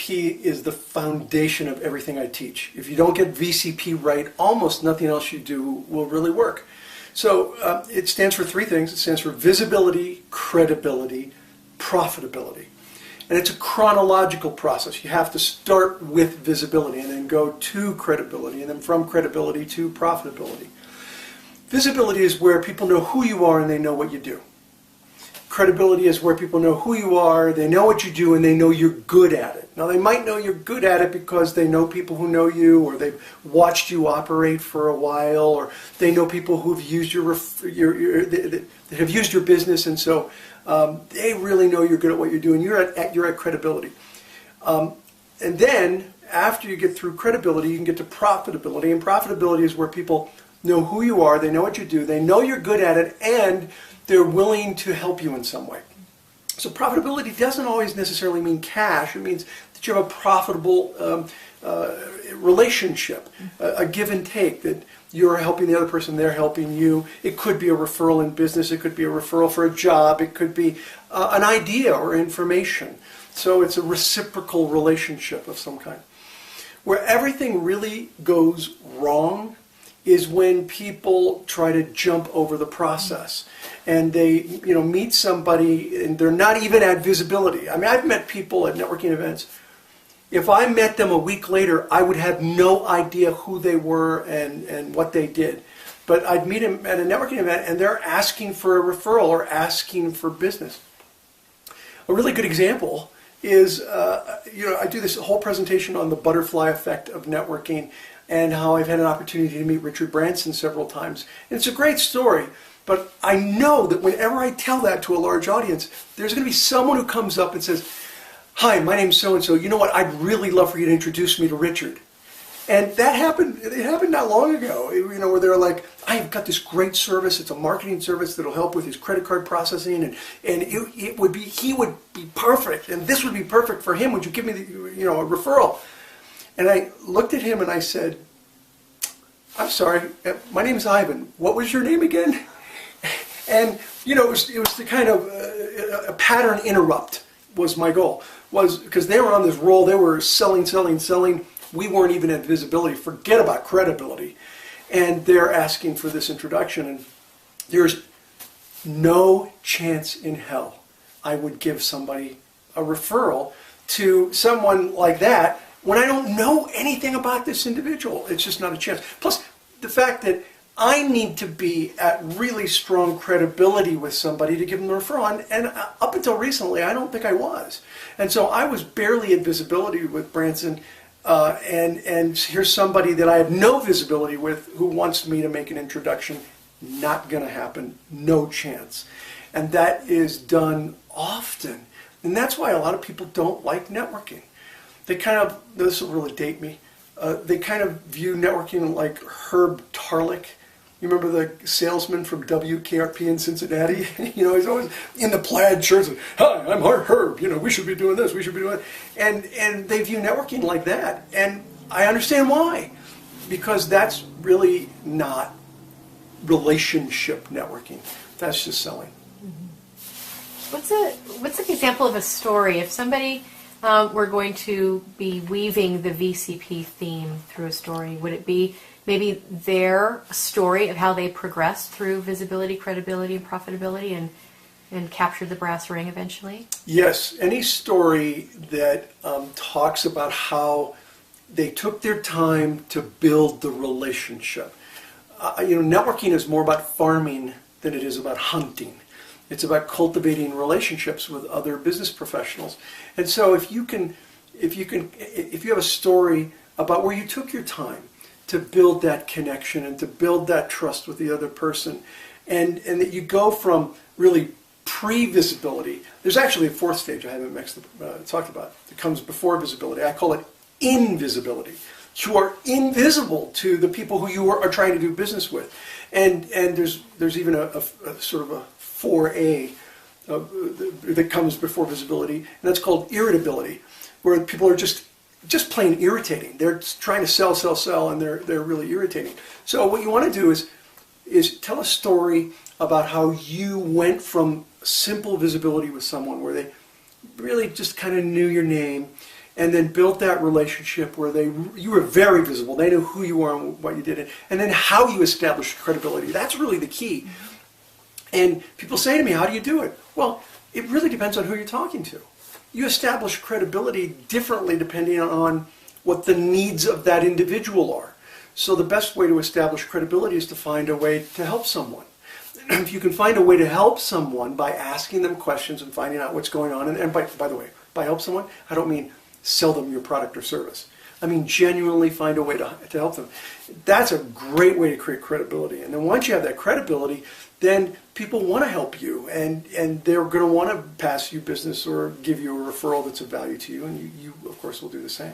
VCP is the foundation of everything I teach. If you don't get VCP right, almost nothing else you do will really work. So it stands for three things. It stands for visibility, credibility, profitability. And it's a chronological process. You have to start with visibility and then go to credibility, and then from credibility to profitability. Visibility is where people know who you are and they know what you do. Credibility is where people know who you are, they know what you do, and they know you're good at it. Now, they might know you're good at it because they know people who know you, or they've watched you operate for a while, or they know people who've used that have used your business, and so they really know you're good at what you're doing. You're at credibility. And then, after you get through credibility, you can get to profitability, and profitability is where people know who you are, they know what you do, they know you're good at it, and they're willing to help you in some way. So profitability doesn't always necessarily mean cash. It means that you have a profitable relationship, a give and take, that you're helping the other person, they're helping you. It could be a referral in business, it could be a referral for a job, it could be an idea or information. So it's a reciprocal relationship of some kind. Where everything really goes wrong is when people try to jump over the process and they meet somebody and they're not even at visibility. I mean, I've met people at networking events. If I met them a week later, I would have no idea who they were and what they did. But I'd meet them at a networking event and they're asking for a referral or asking for business. A really good example is, I do this whole presentation on the butterfly effect of networking and how I've had an opportunity to meet Richard Branson several times. And it's a great story, but I know that whenever I tell that to a large audience, there's going to be someone who comes up and says, "Hi, my name's so-and-so. You know what? I'd really love for you to introduce me to Richard." And that happened, it happened not long ago, where they're like, "I've got this great service, it's a marketing service that'll help with his credit card processing, and he would be perfect, and this would be perfect for him. Would you give me a referral?" And I looked at him and I said, "I'm sorry, my name is Ivan. What was your name again?" And it was the kind of a pattern interrupt was my goal, was because they were on this roll, they were selling. We weren't even at visibility, forget about credibility. And they're asking for this introduction, and there's no chance in hell I would give somebody a referral to someone like that when I don't know anything about this individual. It's just not a chance. Plus, the fact that I need to be at really strong credibility with somebody to give them the referral. And up until recently, I don't think I was. And so I was barely at visibility with Branson. And here's somebody that I have no visibility with who wants me to make an introduction. Not going to happen. No chance. And that is done often. And that's why a lot of people don't like networking. They kind of, this will really date me, they kind of view networking like Herb Tarlick. You remember the salesman from WKRP in Cincinnati? He's always in the plaid shirts. "Hi, I'm Herb. We should be doing this. We should be doing that." And they view networking like that. And I understand why. Because that's really not relationship networking. That's just selling. What's an example of a story? If somebody were going to be weaving the VCP theme through a story, would it be maybe their story of how they progressed through visibility, credibility, and profitability and captured the brass ring eventually? Yes, any story that talks about how they took their time to build the relationship. Networking is more about farming than it is about hunting. It's about cultivating relationships with other business professionals. And so if you have a story about where you took your time to build that connection and to build that trust with the other person, and that you go from really pre-visibility. There's actually a fourth stage I haven't talked about that comes before visibility. I call it invisibility. You are invisible to the people who you are trying to do business with. And there's even a sort of a 4A that comes before visibility, and that's called irritability, where people are just plain irritating. They're trying to sell, and they're really irritating. So what you want to do is tell a story about how you went from simple visibility with someone where they really just kind of knew your name, and then built that relationship where you were very visible. They knew who you are and what you did, and then how you established credibility. That's really the key. And people say to me, how do you do it? Well, it really depends on who you're talking to. You establish credibility differently depending on what the needs of that individual are. So the best way to establish credibility is to find a way to help someone. If you can find a way to help someone by asking them questions and finding out what's going on, and by the way, by help someone, I don't mean sell them your product or service. I mean genuinely find a way to help them. That's a great way to create credibility. And then once you have that credibility, then people want to help you, and they're going to want to pass you business or give you a referral that's of value to you, and you of course will do the same.